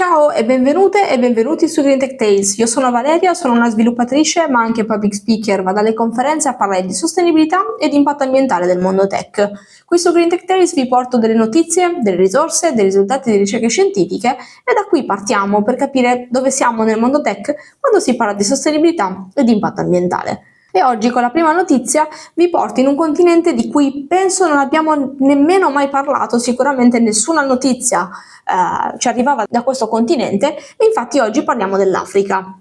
Ciao e benvenute e benvenuti su Green Tech Tales. Io sono Valeria, sono una sviluppatrice ma anche public speaker, vado alle conferenze a parlare di sostenibilità e di impatto ambientale del mondo tech. Qui su Green Tech Tales vi porto delle notizie, delle risorse, dei risultati di ricerche scientifiche e da qui partiamo per capire dove siamo nel mondo tech quando si parla di sostenibilità e di impatto ambientale. E oggi con la prima notizia vi porto in un continente di cui penso non abbiamo nemmeno mai parlato, sicuramente nessuna notizia ci arrivava da questo continente e infatti oggi parliamo dell'Africa.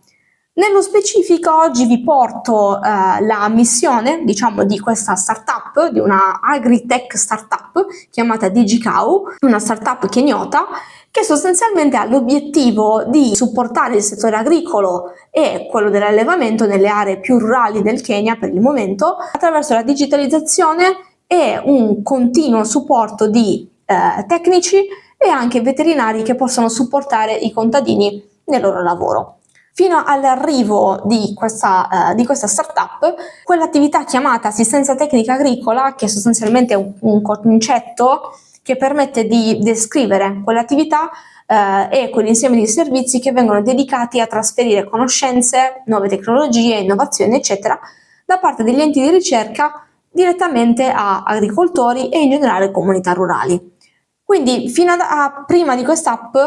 Nello specifico oggi vi porto la missione, diciamo, di questa startup, di una agritech startup chiamata DigiCow, una startup keniota che sostanzialmente ha l'obiettivo di supportare il settore agricolo e quello dell'allevamento nelle aree più rurali del Kenya per il momento attraverso la digitalizzazione e un continuo supporto di tecnici e anche veterinari che possono supportare i contadini nel loro lavoro. Fino all'arrivo di questa startup, quell'attività chiamata assistenza tecnica agricola, che sostanzialmente è un concetto che permette di descrivere quell'attività e quell'insieme di servizi che vengono dedicati a trasferire conoscenze, nuove tecnologie, innovazioni, eccetera, da parte degli enti di ricerca direttamente a agricoltori e in generale comunità rurali. Quindi fino a prima di quest'app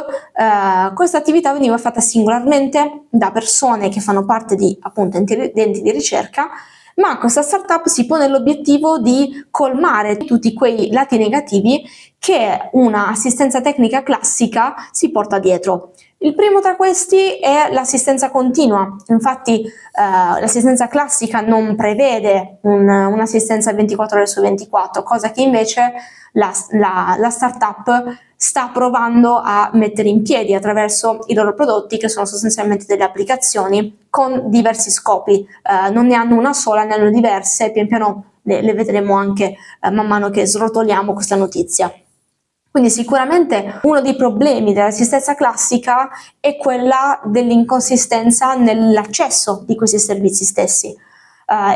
questa attività veniva fatta singolarmente da persone che fanno parte di appunto enti di ricerca, ma questa startup si pone l'obiettivo di colmare tutti quei lati negativi che una assistenza tecnica classica si porta dietro. Il primo tra questi è l'assistenza continua, infatti l'assistenza classica non prevede un'assistenza 24 ore su 24, cosa che invece la startup sta provando a mettere in piedi attraverso i loro prodotti, che sono sostanzialmente delle applicazioni con diversi scopi, non ne hanno una sola, ne hanno diverse, pian piano le vedremo anche man mano che srotoliamo questa notizia. Quindi sicuramente uno dei problemi dell'assistenza classica è quella dell'inconsistenza nell'accesso di questi servizi stessi.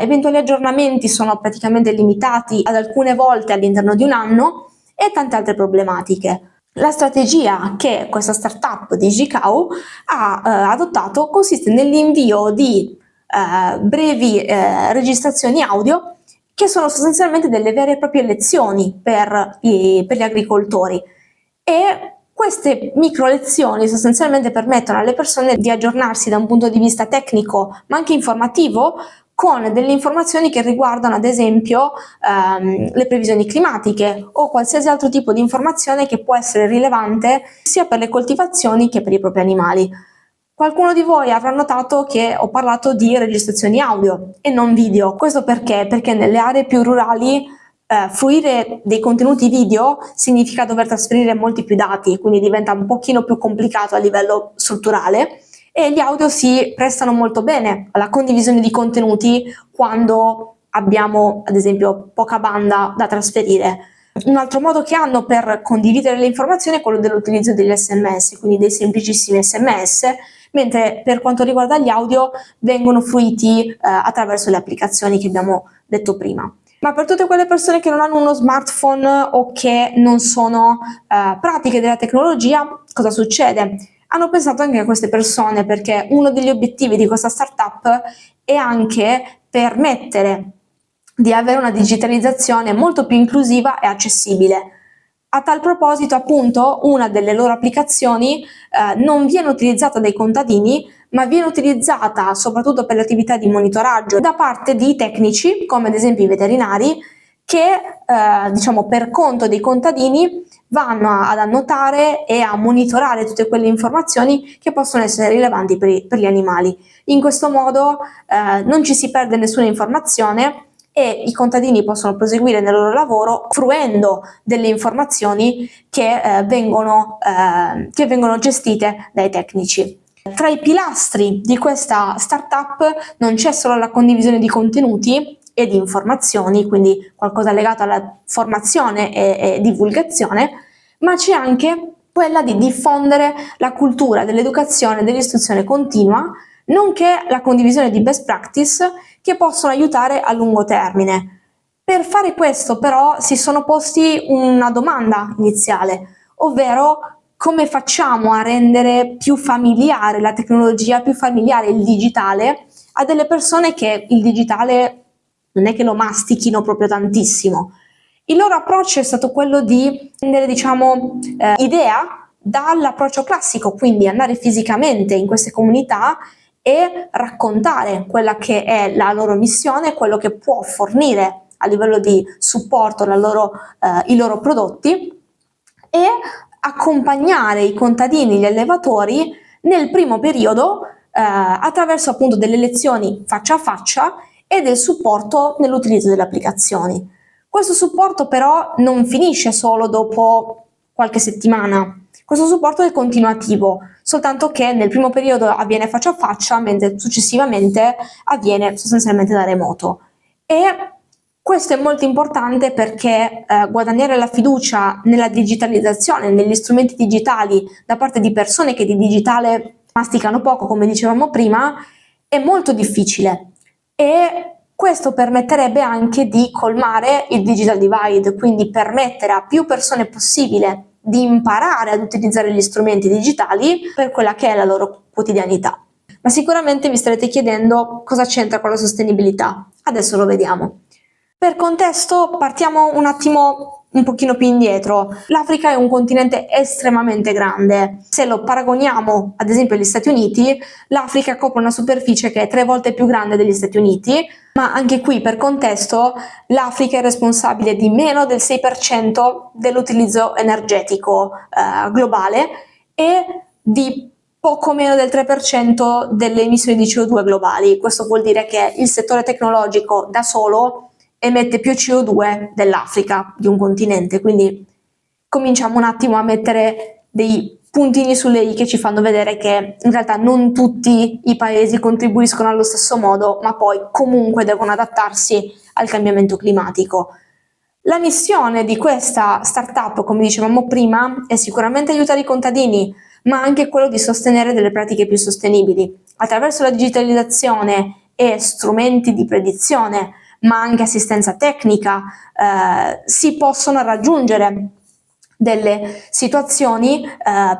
Eventuali aggiornamenti sono praticamente limitati ad alcune volte all'interno di un anno e tante altre problematiche. La strategia che questa startup di DigiCow ha adottato consiste nell'invio di brevi registrazioni audio che sono sostanzialmente delle vere e proprie lezioni per gli agricoltori e queste micro lezioni sostanzialmente permettono alle persone di aggiornarsi da un punto di vista tecnico ma anche informativo con delle informazioni che riguardano ad esempio le previsioni climatiche o qualsiasi altro tipo di informazione che può essere rilevante sia per le coltivazioni che per i propri animali. Qualcuno di voi avrà notato che ho parlato di registrazioni audio e non video. Questo perché? Perché nelle aree più rurali fruire dei contenuti video significa dover trasferire molti più dati, quindi diventa un pochino più complicato a livello strutturale e gli audio si prestano molto bene alla condivisione di contenuti quando abbiamo ad esempio poca banda da trasferire. Un altro modo che hanno per condividere le informazioni è quello dell'utilizzo degli SMS, quindi dei semplicissimi SMS, mentre per quanto riguarda gli audio vengono fruiti attraverso le applicazioni che abbiamo detto prima. Ma per tutte quelle persone che non hanno uno smartphone o che non sono pratiche della tecnologia, cosa succede? Hanno pensato anche a queste persone perché uno degli obiettivi di questa startup è anche permettere di avere una digitalizzazione molto più inclusiva e accessibile. A tal proposito, appunto, una delle loro applicazioni non viene utilizzata dai contadini, ma viene utilizzata soprattutto per le attività di monitoraggio da parte di tecnici, come ad esempio i veterinari, che diciamo per conto dei contadini vanno ad annotare e a monitorare tutte quelle informazioni che possono essere rilevanti per gli animali. In questo modo non ci si perde nessuna informazione e i contadini possono proseguire nel loro lavoro fruendo delle informazioni che vengono gestite dai tecnici. Tra i pilastri di questa startup non c'è solo la condivisione di contenuti e di informazioni, quindi qualcosa legato alla formazione e divulgazione, ma c'è anche quella di diffondere la cultura dell'educazione e dell'istruzione continua, nonché la condivisione di best practice che possono aiutare a lungo termine. Per fare questo però si sono posti una domanda iniziale, ovvero come facciamo a rendere più familiare la tecnologia, più familiare il digitale a delle persone che il digitale non è che lo mastichino proprio tantissimo. Il loro approccio è stato quello di prendere, idea dall'approccio classico, quindi andare fisicamente in queste comunità e raccontare quella che è la loro missione, quello che può fornire a livello di supporto i loro prodotti e accompagnare i contadini, gli allevatori nel primo periodo attraverso appunto delle lezioni faccia a faccia e del supporto nell'utilizzo delle applicazioni. Questo supporto però non finisce solo dopo qualche settimana, questo supporto è continuativo, soltanto che nel primo periodo avviene faccia a faccia, mentre successivamente avviene sostanzialmente da remoto. E questo è molto importante perché guadagnare la fiducia nella digitalizzazione, negli strumenti digitali da parte di persone che di digitale masticano poco, come dicevamo prima, è molto difficile e questo permetterebbe anche di colmare il digital divide, quindi permettere a più persone possibile di imparare ad utilizzare gli strumenti digitali per quella che è la loro quotidianità. Ma sicuramente vi starete chiedendo cosa c'entra con la sostenibilità. Adesso lo vediamo. Per contesto partiamo un attimo un pochino più indietro. L'Africa è un continente estremamente grande. Se lo paragoniamo ad esempio agli Stati Uniti, l'Africa copre una superficie che è 3 volte più grande degli Stati Uniti, ma anche qui per contesto l'Africa è responsabile di meno del 6% dell'utilizzo energetico globale e di poco meno del 3% delle emissioni di CO2 globali. Questo vuol dire che il settore tecnologico da solo emette più CO2 dell'Africa, di un continente, quindi cominciamo un attimo a mettere dei puntini sulle i che ci fanno vedere che in realtà non tutti i paesi contribuiscono allo stesso modo, ma poi comunque devono adattarsi al cambiamento climatico. La missione di questa startup, come dicevamo prima, è sicuramente aiutare i contadini, ma anche quello di sostenere delle pratiche più sostenibili. Attraverso la digitalizzazione e strumenti di predizione, ma anche assistenza tecnica, si possono raggiungere delle situazioni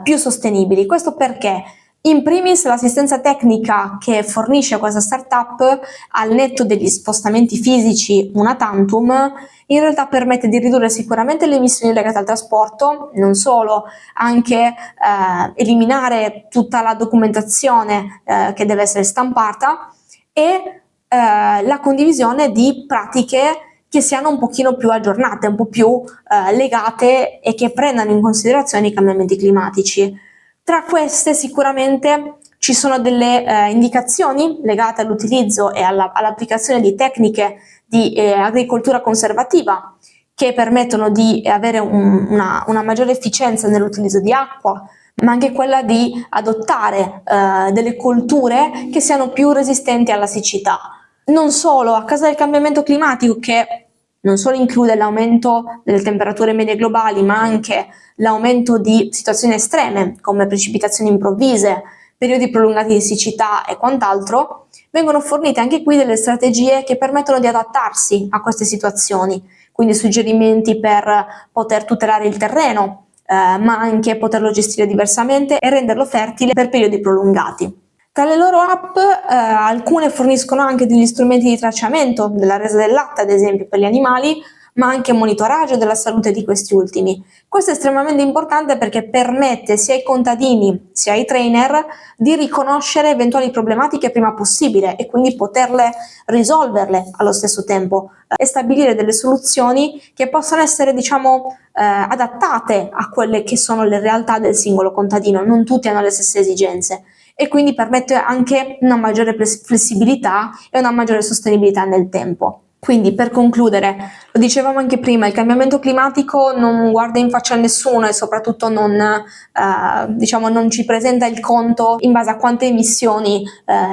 più sostenibili. Questo perché in primis l'assistenza tecnica che fornisce questa startup al netto degli spostamenti fisici una tantum in realtà permette di ridurre sicuramente le emissioni legate al trasporto, non solo, anche eliminare tutta la documentazione che deve essere stampata e la condivisione di pratiche che siano un pochino più aggiornate, un po' più legate e che prendano in considerazione i cambiamenti climatici. Tra queste sicuramente ci sono delle indicazioni legate all'utilizzo e all'applicazione di tecniche di agricoltura conservativa che permettono di avere una maggiore efficienza nell'utilizzo di acqua, ma anche quella di adottare delle colture che siano più resistenti alla siccità. Non solo, a causa del cambiamento climatico che non solo include l'aumento delle temperature medie globali, ma anche l'aumento di situazioni estreme come precipitazioni improvvise, periodi prolungati di siccità e quant'altro, vengono fornite anche qui delle strategie che permettono di adattarsi a queste situazioni, quindi suggerimenti per poter tutelare il terreno, ma anche poterlo gestire diversamente e renderlo fertile per periodi prolungati. Tra le loro app alcune forniscono anche degli strumenti di tracciamento della resa del latte, ad esempio per gli animali, ma anche monitoraggio della salute di questi ultimi. Questo è estremamente importante perché permette sia ai contadini sia ai trainer di riconoscere eventuali problematiche prima possibile e quindi poterle risolverle allo stesso tempo e stabilire delle soluzioni che possano essere adattate a quelle che sono le realtà del singolo contadino. Non tutti hanno le stesse esigenze e quindi permette anche una maggiore flessibilità e una maggiore sostenibilità nel tempo. Quindi per concludere, lo dicevamo anche prima, il cambiamento climatico non guarda in faccia a nessuno e soprattutto non ci presenta il conto in base a quante emissioni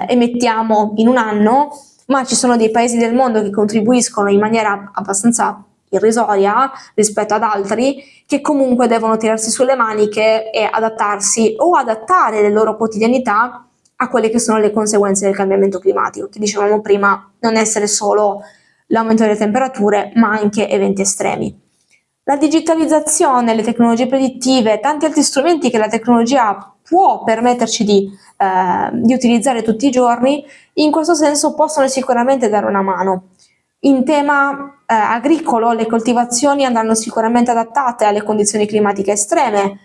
emettiamo in un anno, ma ci sono dei paesi del mondo che contribuiscono in maniera abbastanza irrisoria rispetto ad altri che comunque devono tirarsi sulle maniche e adattarsi o adattare le loro quotidianità a quelle che sono le conseguenze del cambiamento climatico, che dicevamo prima non essere solo l'aumento delle temperature, ma anche eventi estremi. La digitalizzazione, le tecnologie predittive, tanti altri strumenti che la tecnologia può permetterci di utilizzare tutti i giorni, in questo senso possono sicuramente dare una mano. In tema agricolo, le coltivazioni andranno sicuramente adattate alle condizioni climatiche estreme,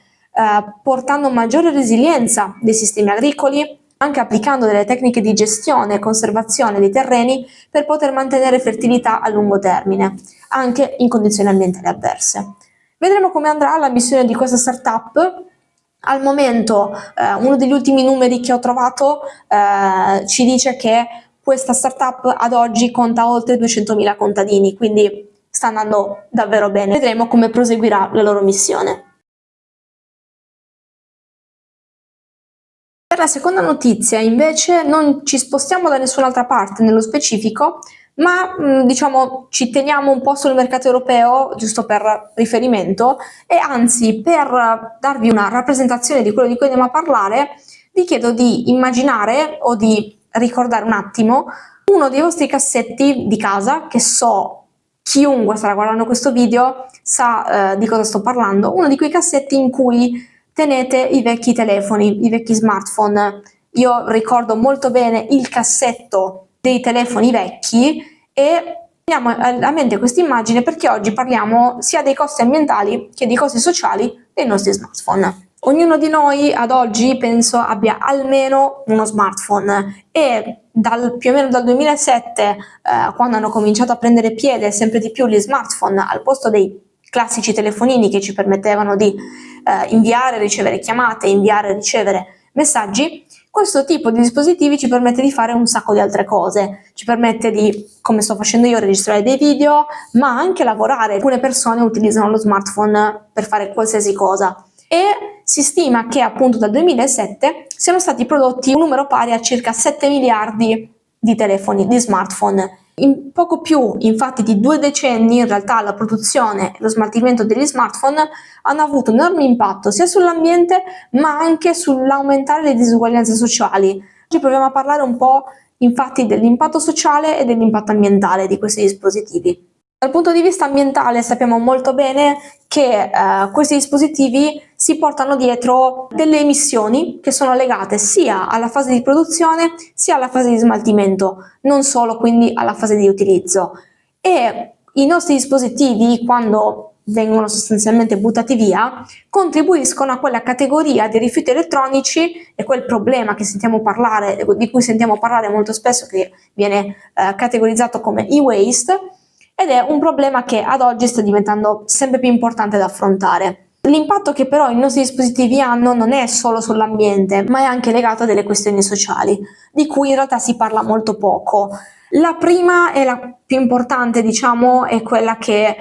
portando maggiore resilienza dei sistemi agricoli, anche applicando delle tecniche di gestione e conservazione dei terreni per poter mantenere fertilità a lungo termine, anche in condizioni ambientali avverse. Vedremo come andrà la missione di questa startup. Al momento uno degli ultimi numeri che ho trovato ci dice che questa startup ad oggi conta oltre 200.000 contadini, quindi sta andando davvero bene. Vedremo come proseguirà la loro missione. Per la seconda notizia, invece, non ci spostiamo da nessun'altra parte nello specifico, ma diciamo ci teniamo un po' sul mercato europeo, giusto per riferimento, e anzi per darvi una rappresentazione di quello di cui andiamo a parlare, vi chiedo di immaginare o di ricordare un attimo uno dei vostri cassetti di casa, che so chiunque starà guardando questo video sa di cosa sto parlando, uno di quei cassetti in cui tenete i vecchi telefoni, i vecchi smartphone. Io ricordo molto bene il cassetto dei telefoni vecchi e teniamo a mente questa immagine perché oggi parliamo sia dei costi ambientali che dei costi sociali dei nostri smartphone. Ognuno di noi ad oggi penso abbia almeno uno smartphone e più o meno dal 2007, quando hanno cominciato a prendere piede sempre di più gli smartphone al posto dei classici telefonini che ci permettevano di inviare e ricevere chiamate, inviare e ricevere messaggi, questo tipo di dispositivi ci permette di fare un sacco di altre cose, ci permette di, come sto facendo io, registrare dei video, ma anche lavorare. Alcune persone utilizzano lo smartphone per fare qualsiasi cosa e si stima che appunto dal 2007 siano stati prodotti un numero pari a circa 7 miliardi di telefoni, di smartphone. In poco più, infatti, di 2 decenni, in realtà la produzione e lo smaltimento degli smartphone hanno avuto un enorme impatto sia sull'ambiente ma anche sull'aumentare le disuguaglianze sociali. Oggi proviamo a parlare un po', infatti, dell'impatto sociale e dell'impatto ambientale di questi dispositivi. Dal punto di vista ambientale sappiamo molto bene che questi dispositivi si portano dietro delle emissioni che sono legate sia alla fase di produzione sia alla fase di smaltimento, non solo quindi alla fase di utilizzo. E i nostri dispositivi, quando vengono sostanzialmente buttati via, contribuiscono a quella categoria di rifiuti elettronici e quel problema che sentiamo parlare, di cui sentiamo parlare molto spesso, che viene categorizzato come e-waste, ed è un problema che ad oggi sta diventando sempre più importante da affrontare. L'impatto che però i nostri dispositivi hanno non è solo sull'ambiente, ma è anche legato a delle questioni sociali, di cui in realtà si parla molto poco. La prima e la più importante, diciamo, è quella che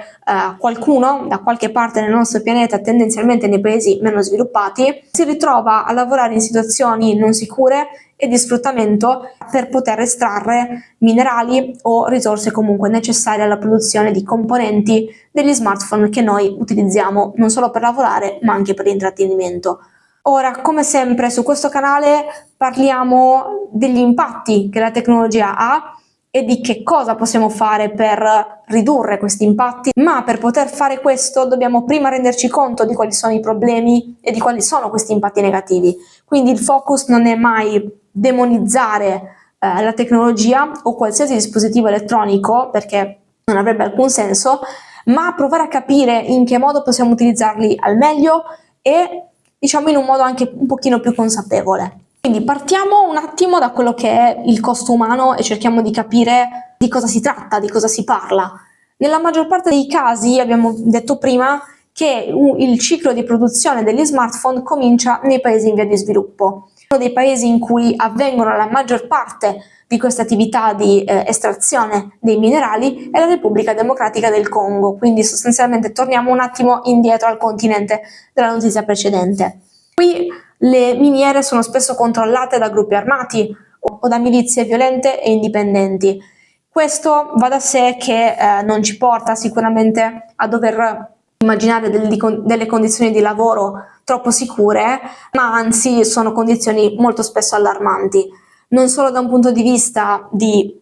qualcuno da qualche parte nel nostro pianeta, tendenzialmente nei paesi meno sviluppati, si ritrova a lavorare in situazioni non sicure e di sfruttamento per poter estrarre minerali o risorse comunque necessarie alla produzione di componenti degli smartphone che noi utilizziamo non solo per lavorare ma anche per intrattenimento. Ora, come sempre su questo canale parliamo degli impatti che la tecnologia ha e di che cosa possiamo fare per ridurre questi impatti, ma per poter fare questo dobbiamo prima renderci conto di quali sono i problemi e di quali sono questi impatti negativi. Quindi il focus non è mai demonizzare la tecnologia o qualsiasi dispositivo elettronico, perché non avrebbe alcun senso, ma provare a capire in che modo possiamo utilizzarli al meglio e diciamo in un modo anche un pochino più consapevole. Quindi partiamo un attimo da quello che è il costo umano e cerchiamo di capire di cosa si tratta, di cosa si parla. Nella maggior parte dei casi, abbiamo detto prima, che il ciclo di produzione degli smartphone comincia nei paesi in via di sviluppo. Uno dei paesi in cui avvengono la maggior parte di queste attività di estrazione dei minerali è la Repubblica Democratica del Congo, quindi sostanzialmente torniamo un attimo indietro al continente della notizia precedente. Qui le miniere sono spesso controllate da gruppi armati o da milizie violente e indipendenti. Questo va da sé che non ci porta sicuramente a dover immaginare delle condizioni di lavoro troppo sicure, ma anzi sono condizioni molto spesso allarmanti, non solo da un punto di vista di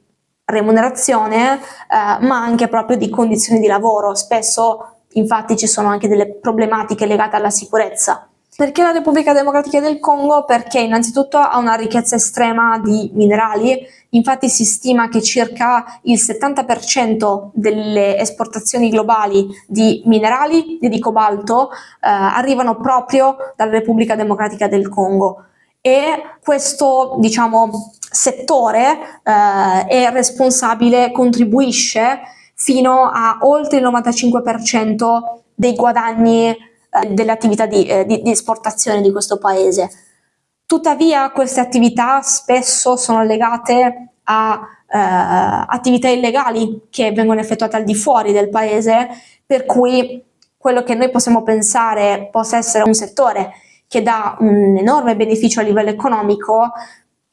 remunerazione, ma anche proprio di condizioni di lavoro. Spesso infatti ci sono anche delle problematiche legate alla sicurezza. Perché la Repubblica Democratica del Congo? Perché innanzitutto ha una ricchezza estrema di minerali, infatti si stima che circa il 70% delle esportazioni globali di minerali e di cobalto arrivano proprio dalla Repubblica Democratica del Congo. E questo, settore è responsabile, contribuisce fino a oltre il 95% dei guadagni delle attività di esportazione di questo paese. Tuttavia queste attività spesso sono legate a attività illegali che vengono effettuate al di fuori del paese, per cui quello che noi possiamo pensare possa essere un settore che dà un enorme beneficio a livello economico,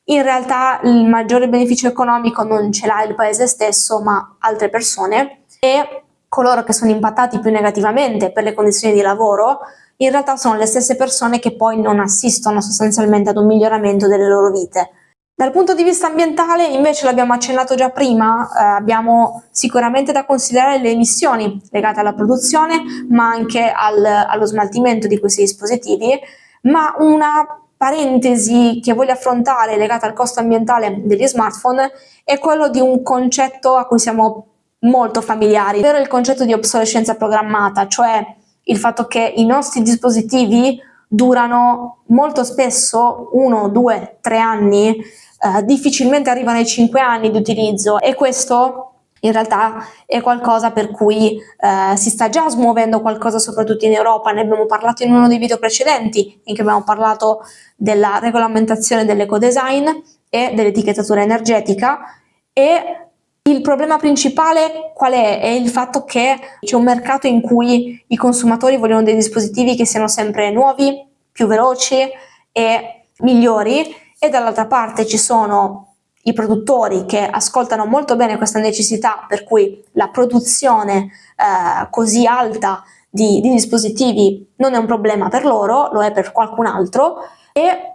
in realtà il maggiore beneficio economico non ce l'ha il paese stesso, ma altre persone, e coloro che sono impattati più negativamente per le condizioni di lavoro in realtà sono le stesse persone che poi non assistono sostanzialmente ad un miglioramento delle loro vite. Dal punto di vista ambientale, invece, l'abbiamo accennato già prima, abbiamo sicuramente da considerare le emissioni legate alla produzione, ma anche allo smaltimento di questi dispositivi, ma una parentesi che voglio affrontare legata al costo ambientale degli smartphone è quello di un concetto a cui siamo molto familiari, ovvero il concetto di obsolescenza programmata, cioè il fatto che i nostri dispositivi durano molto spesso 1, 2, 3 anni, difficilmente arrivano ai 5 anni di utilizzo, e questo in realtà è qualcosa per cui si sta già smuovendo qualcosa, soprattutto in Europa. Ne abbiamo parlato in uno dei video precedenti in cui abbiamo parlato della regolamentazione dell'ecodesign e dell'etichettatura energetica, e il problema principale qual è? È il fatto che c'è un mercato in cui i consumatori vogliono dei dispositivi che siano sempre nuovi, più veloci e migliori, e dall'altra parte ci sono i produttori che ascoltano molto bene questa necessità, per cui la produzione così alta di dispositivi non è un problema per loro, lo è per qualcun altro. E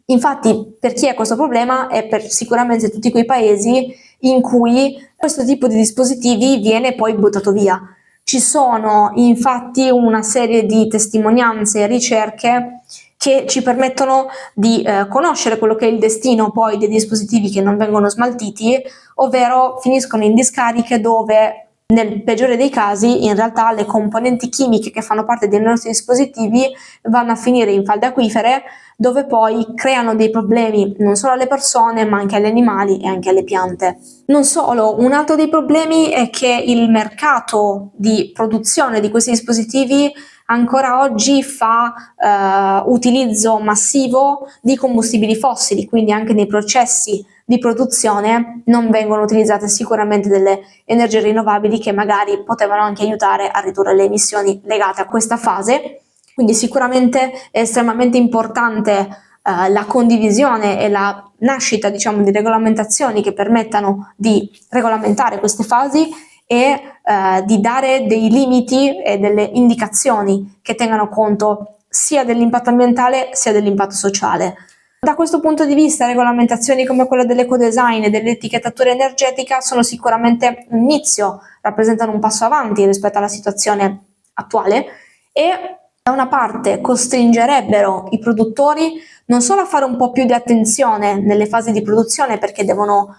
infatti per chi è questo problema è per sicuramente tutti quei paesi in cui questo tipo di dispositivi viene poi buttato via. Ci sono infatti una serie di testimonianze e ricerche che ci permettono di conoscere quello che è il destino poi dei dispositivi che non vengono smaltiti, ovvero finiscono in discariche dove, nel peggiore dei casi, in realtà le componenti chimiche che fanno parte dei nostri dispositivi vanno a finire in falde acquifere, dove poi creano dei problemi non solo alle persone, ma anche agli animali e anche alle piante. Non solo, un altro dei problemi è che il mercato di produzione di questi dispositivi ancora oggi fa utilizzo massivo di combustibili fossili, quindi anche nei processi di produzione non vengono utilizzate sicuramente delle energie rinnovabili che magari potevano anche aiutare a ridurre le emissioni legate a questa fase. Quindi sicuramente è estremamente importante la condivisione e la nascita, di regolamentazioni che permettano di regolamentare queste fasi e di dare dei limiti e delle indicazioni che tengano conto sia dell'impatto ambientale sia dell'impatto sociale. Da questo punto di vista, regolamentazioni come quella dell'ecodesign e dell'etichettatura energetica sono sicuramente un inizio, rappresentano un passo avanti rispetto alla situazione attuale, e da una parte costringerebbero i produttori non solo a fare un po' più di attenzione nelle fasi di produzione, perché devono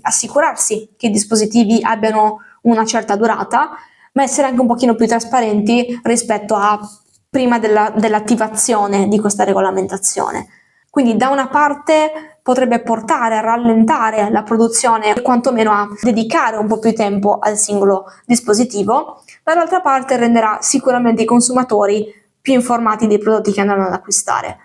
assicurarsi che i dispositivi abbiano una certa durata, ma essere anche un pochino più trasparenti rispetto a prima dell'attivazione di questa regolamentazione. Quindi da una parte potrebbe portare a rallentare la produzione e quantomeno a dedicare un po' più tempo al singolo dispositivo, dall'altra parte renderà sicuramente i consumatori più informati dei prodotti che andranno ad acquistare.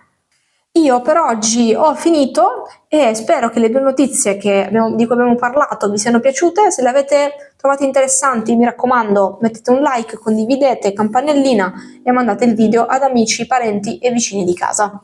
Io per oggi ho finito e spero che le due notizie di cui abbiamo parlato vi siano piaciute. Se le avete trovate interessanti, mi raccomando, mettete un like, condividete, campanellina e mandate il video ad amici, parenti e vicini di casa.